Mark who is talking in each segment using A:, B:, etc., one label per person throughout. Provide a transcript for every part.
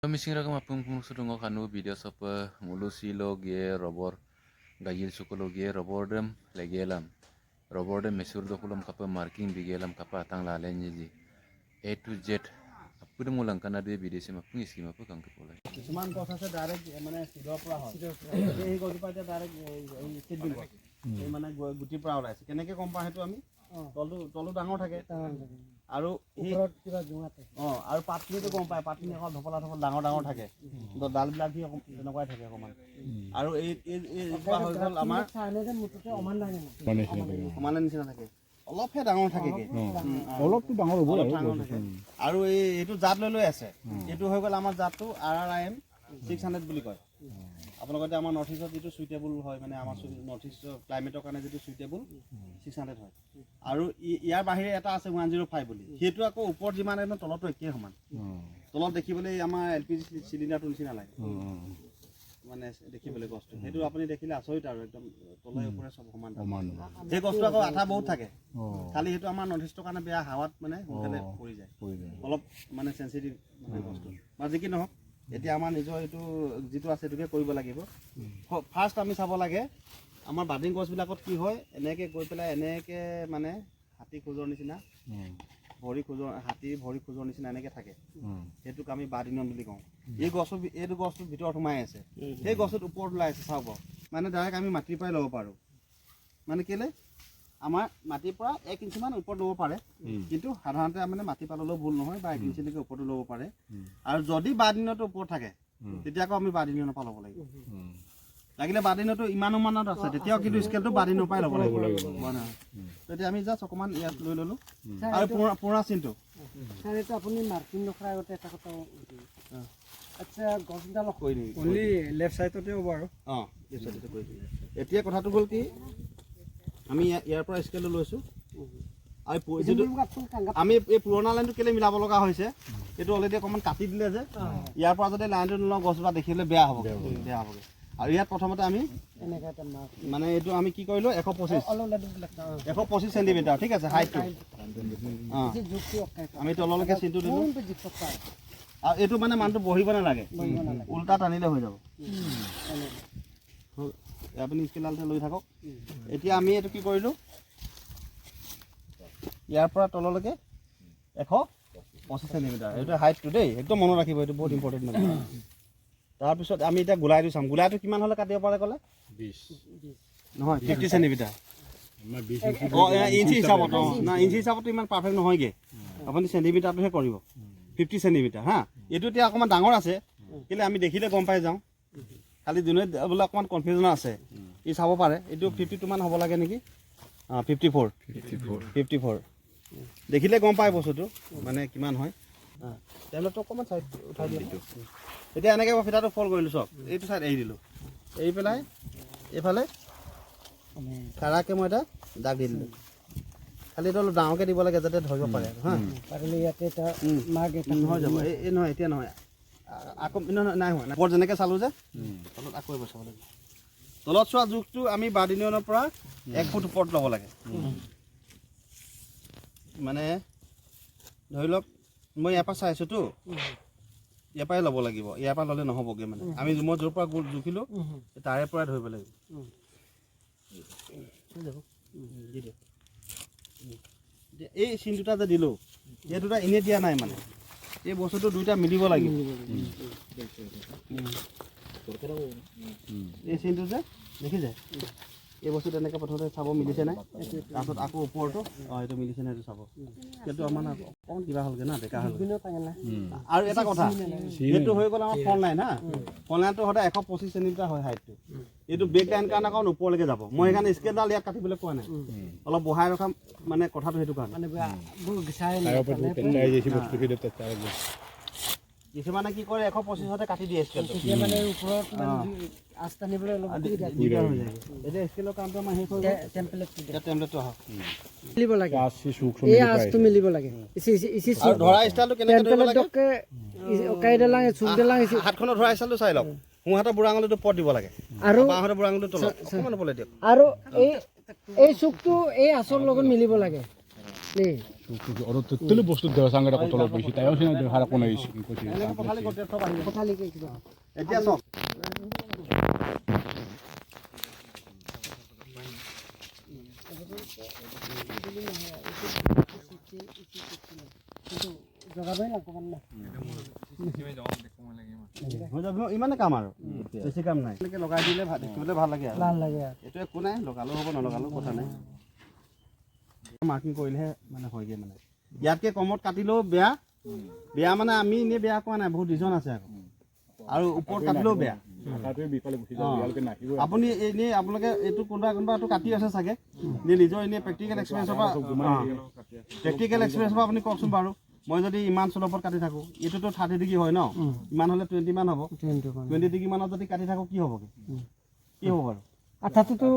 A: Missing rakam apung pung sudungo kanu video sapa mulusi lo ge robor gayil sukulo ge robor dem legelam robor dem mesur do kulam kapa marking bigelam kapa tang la lenji A to Z apudem mulang kana de video sima pung iski mapu kang kepolai
B: কিছুমান গছ আছে direct মানে সিডৰ পৰা হয় এই গছজোপা এতিয়া direct এই সিডবিল গছ এই মানে গুটিৰ পৰা ওলাইছে কেনেকৈ গম পাওঁ সেইটো আমি তলটো ডাঙৰ থাকে আৰু ওপৰত কিবা জোঙা থাকে আৰু পাতখিনিতো গম পায় পাতখিনি অকণ ধপলা ডাঙৰ ডাঙৰ থাকে ডালবিলাক সি তেনেকুৱাই থাকে অকণমান আৰু এই হৈ গ'ল আমাৰ সমানে নিচিনা থাকে অলপহে ডাঙৰ থাকেগে
C: অলপটো ডাঙৰ হ'ব
B: আৰু এইটো জাত লৈ আছে এইটো হৈ গ'ল আমাৰ জাতটো RRIM 600 বুলি কয় আপোনালোকে এতিয়া আমাৰ নৰ্থ ইষ্টত যিটো সুইটেবল হয় মানে আমাৰ নৰ্থ ইষ্টৰ ক্লাইমেটৰ কাৰণে যিটো সুইটেবল 600 হয় আৰু ইয়াৰ বাহিৰে এটা আছে 105 বুলি সেইটো আকৌ ওপৰত যিমান একদম তলতো একেই সমান তলত দেখিবলৈ আমাৰ LPG চিলিণ্ডাৰটো নিচিনা লাগে মানে দেখিবলৈ গছটো সেইটো আপুনি দেখিলে আচৰিত আৰু একদম তলে ওপৰে সব সমান সেই গছটো আকৌ আঠা বহুত থাকে খালি সেইটো আমাৰ নৰ্থ ইষ্টৰ কাৰণে বেয়া হাৱাত মানে সোনকালে পৰি যায় অলপ মানে সেনসিটিভ মানে গছটো মানে কি নহওক এতিয়া আমাৰ নিজৰ এইটো যিটো আছে সেইটোকে কৰিব লাগিব ফাৰ্ষ্ট আমি চাব লাগে আমাৰ বাডিং গছবিলাকত কি হয় এনেকৈ গৈ পেলাই এনেকৈ মানে হাতী খোজৰ নিচিনা হাতী ভৰি খোজৰ নিচিনা এনেকৈ থাকে সেইটোক আমি বাদিনিয়ন বুলি কওঁ এইটো গছটো ভিতৰত সোমাই আছে সেই গছটোত ওপৰত ওলাই আছে চাব মানে ডাইৰেক্ট আমি মাটিৰ পৰাই ল'ব পাৰোঁ মানে কেলে আমাৰ মাটিৰ পৰা 1 ইঞ্চিমান ওপৰত ল'ব পাৰে কিন্তু সাধাৰণতে মানে মাটি পাললেও ভুল নহয় বা 1 ইঞ্চিলৈকে ওপৰতো ল'ব পাৰে আৰু যদি বাদিনিয়নটো ওপৰত থাকে তেতিয়া আকৌ আমি বাদিনিয়নৰ পৰা ল'ব লাগিব লাগিলে বাদিনিয়নটো ইমানত আছে তেতিয়াও কিন্তু স্কেলটো বাদিনিয়নৰ পৰাই ল'ব লাগিব তেতিয়া আমি জাষ্ট অকণমান ইয়াত লৈ ল'লোঁ আৰু পুৰণা চিনটো
D: এইটো আপুনি মাৰ্কিং নকৰা আগতে এটা কথা আচ্ছা গছডাল
B: কৈ দিম
D: অনলি লেফ্ট ছাইডতে হ'ব আৰু
B: লেফ্ট ছাইডতে কৈ দিম এতিয়া কথাটো হ'ল কি আমি ইয়াৰ পৰা স্কেলটো লৈছোঁ আৰু যিটো আমি এই পুৰণা লাইনটো কেলৈ মিলাব লগা হৈছে এইটো অলৰেডি অকণমান কাটি দিলে যে ইয়াৰ পৰা যদি লাইনটো নলওঁ গছজোপা দেখিলে বেয়া হ'বগৈ আৰু ইয়াত প্ৰথমতে আমি মানে এইটো আমি কি কৰিলোঁ 125 চেণ্টিমিটাৰ ঠিক আছে হাইটটো আমি তললৈকে চিনটো দিলোঁ আৰু এইটো মানে মানুহটো বহিব নালাগে উল্টা টানিলে হৈ যাব আপুনি স্কেলডালতে লৈ থাকক এতিয়া আমি এইটো কি কৰিলোঁ ইয়াৰ পৰা তললৈকে 125 চেণ্টিমিটাৰ এইটো হাইটটো দেই একদম মনত ৰাখিব এইটো বহুত ইম্পৰ্টেণ্ট মানে তাৰপিছত আমি এতিয়া গোলাইটো চাম গোলাইটো কিমান হ'লে কাটিব পাৰে ক'লে 20 নহয় 50 চেণ্টিমিটাৰ ইঞ্চি হিচাপত ইঞ্চি হিচাপতো ইমান পাৰফেক্ট নহয়গৈ আপুনি চেণ্টিমিটাৰটোহে কৰিব 50 চেণ্টিমিটাৰ হা এইটো এতিয়া অকণমান ডাঙৰ আছে কেলৈ আমি দেখিলে গম পাই যাওঁ খালি যোনে বোলে অকণমান কনফিউজন আছে ই চাব পাৰে এইটো 52 মান হ'ব লাগে নেকি 54 দেখিলে গম পায় বস্তুটো মানে কিমান হয় তেলটো অকণমান চাইড উঠাই দিলোঁ এতিয়া এনেকৈ মই ফিটাটো ফল্ড কৰিলোঁ চব এইটো চাইড এৰি দিলোঁ এৰি পেলাই এইফালে কাৰাকৈ মই এটা দাগ দি দিলোঁ খালি এইটো অলপ ডাঙৰকৈ দিব লাগে যাতে ধৰিব পাৰে হা
D: পাৰিলে ইয়াতে এটা মাৰ্ক এটা
B: হৈ যাব এই নহয় এতিয়া নহয় আকৌ নাই হোৱা ওপৰত যেনেকৈ চালোঁ যে তলত আকৌ এবাৰ চাব লাগিব তলত চোৱা জোখটো আমি বাদিনিয়নৰ পৰা 1 ফুট ওপৰত ল'ব লাগে মানে ধৰি লওক মই ইয়াৰ পৰা চাইছোঁতো ইয়াৰ পৰাই ল'ব লাগিব ইয়াৰ পৰা ল'লে নহ'বগৈ মানে আমি মই য'ৰ পৰা জুখিলোঁ তাৰে পৰাই ধৰিব লাগিব এই চিন দুটা যে দিলোঁ এই দুটা এনেই দিয়া নাই মানে এই বস্তুটো দুইটা মিলিব লাগিব এই চিনটো যে দেখিছে এই বস্তু তেনেকৈ প্ৰথমতে চাব মিলিছে নাই তাৰপিছত আকৌ ওপৰটো এইটো মিলিছে নাই এইটো চাব সেইটো আমাৰ অকণমান কিবা হ'লগৈ না বেকাৰ হ'ল আৰু এটা কথা সেইটো হৈ গ'ল আমাৰ ফ্ৰণ্ট লাইন হা ফ্ৰণ্ট লাইনটো সদায় 125 চেণ্টিমিটাৰ হয় হাইটটো এইটো বেক লাইন কাৰণে অকণ ওপৰলৈকে যাব মই সেইকাৰণে স্কেলডাল ইয়াত কাটিবলৈ কোৱা নাই অলপ বহাই ৰখা মানে কথাটো সেইটো কাৰণে কিছুমানে কি কৰে 125তে কাটি দিয়ে স্কেলটো
D: মানে ওপৰত আঁচ টানিবলৈ অলপ
B: দিগদাৰ হৈ যায় এতিয়া স্কেলৰ কামটো আমাৰ শেষ হৈ গ'ল টেম্পলেটটো আহক
D: মিলিব লাগে এই আঁচটো মিলিব লাগে
B: আৰু ধৰা ষ্টাইলটো কেনেকৈ ধৰিব লাগে হাতখনৰ ধৰা ষ্টাইলটো চাই লওক সোঁহাতৰ বুঢ়া আঙুলিটো ওপৰত দিব লাগে আৰু বাঁহাতৰ বুঢ়া আঙুলিটো তলত অকণমান ওপৰলৈ দিয়ক
D: আৰু এই চুকটো এই আঁচৰ লগত মিলিব লাগে দেই
C: Orang tu telu bos tu dah sangat aku tolong polisi. Tahu sih nak harap kau isi.
B: এনেকৈ পথালি কৰি থব আহিব
D: পথালিকে কিবা
B: এতিয়া চাওক
D: জগাবই লাগব মানে
B: হৈ যাব ইমানে কাম আৰু বেছি কাম নাই এনেকৈ লগাই দিলে দেখিবলৈ ভাল লাগে আৰু
D: ভাল লাগে আৰু
B: এইটো একো নাই লগালেও হ'ব নলগালেও কথা নাই মাৰ্কিং কৰিলেহে মানে হয়গৈ মানে ইয়াতকৈ কমত কাটিলেও বেয়া বেয়া মানে আমি এনেই বেয়া কোৱা নাই বহুত ৰিজন আছে আকৌ আৰু ওপৰত কাটিলেও বেয়া
C: Kata bifal busi dah biar kena hibu.
B: আপুনি এনেই আপোনালোকে এইটো কোনোবা এইটো কাটি আছে চাগে নে নিজৰ এনেই প্ৰেক্টিকেল এক্সপিৰিয়েঞ্চৰ পৰা প্ৰেক্টিকেল এক্সপিৰিয়েঞ্চৰ পৰা আপুনি কওকচোন বাৰু মই যদি ইমান চলপত কাটি থাকোঁ এইটোতো 30 ডিগ্ৰী হয় ন ইমান হ'লে 20 মান হ'ব 20 ডিগ্ৰী মানত যদি কাটি থাকোঁ কি হ'বগৈ কি হ'ব বাৰু
D: আঠাটোতো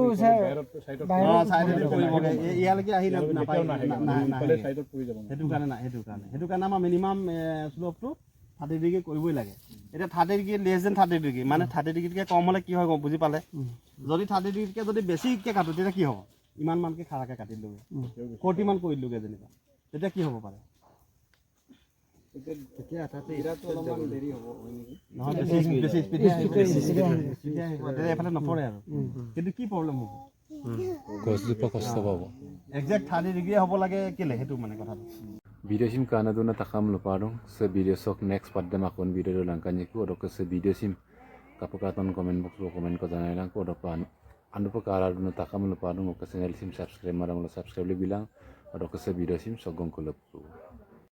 B: চাইডেদি পৰিবগৈ ইয়ালৈকে আহি নাপায়
C: Side puri jawab.
B: সেইটো কাৰণে আমাৰ মিনিমাম শ্লোপটো 30 ডিগ্ৰী কৰিবই লাগে এতিয়া 30 ডিগ্ৰী লেছ দেন 30 ডিগ্ৰী মানে 30 ডিগ্ৰীতকৈ কম হ'লে কি হয় বুজি পালে যদি 30 ডিগ্ৰীতকৈ যদি বেছিকৈ কাটো তেতিয়া কি হ'ব ইমান মানকৈ খাৰাকৈ কাটি দিলোগৈ 40 মান কৰি দিলোগৈ যেনিবা তেতিয়া কি হ'ব পাৰে নহয় বেছি স্পীডে এফালে নপৰে আৰু কিন্তু কি প্ৰব্লেম হ'ব
A: গছজোপা কষ্ট পাব
B: একজেক্ট 30 ডিগ্ৰী হ'ব লাগে কেলে সেইটো মানে কথাটো
A: video sim kana duna takam luparung se video sok next pada makon video langkanya ku odok se video sim kapakaton komen box lo komen ko janai lang ko odok pan anu pakara duna takam luparung ko channel sim subscribe marang lo subscribe le bilang odok se video sim sogong ko lepu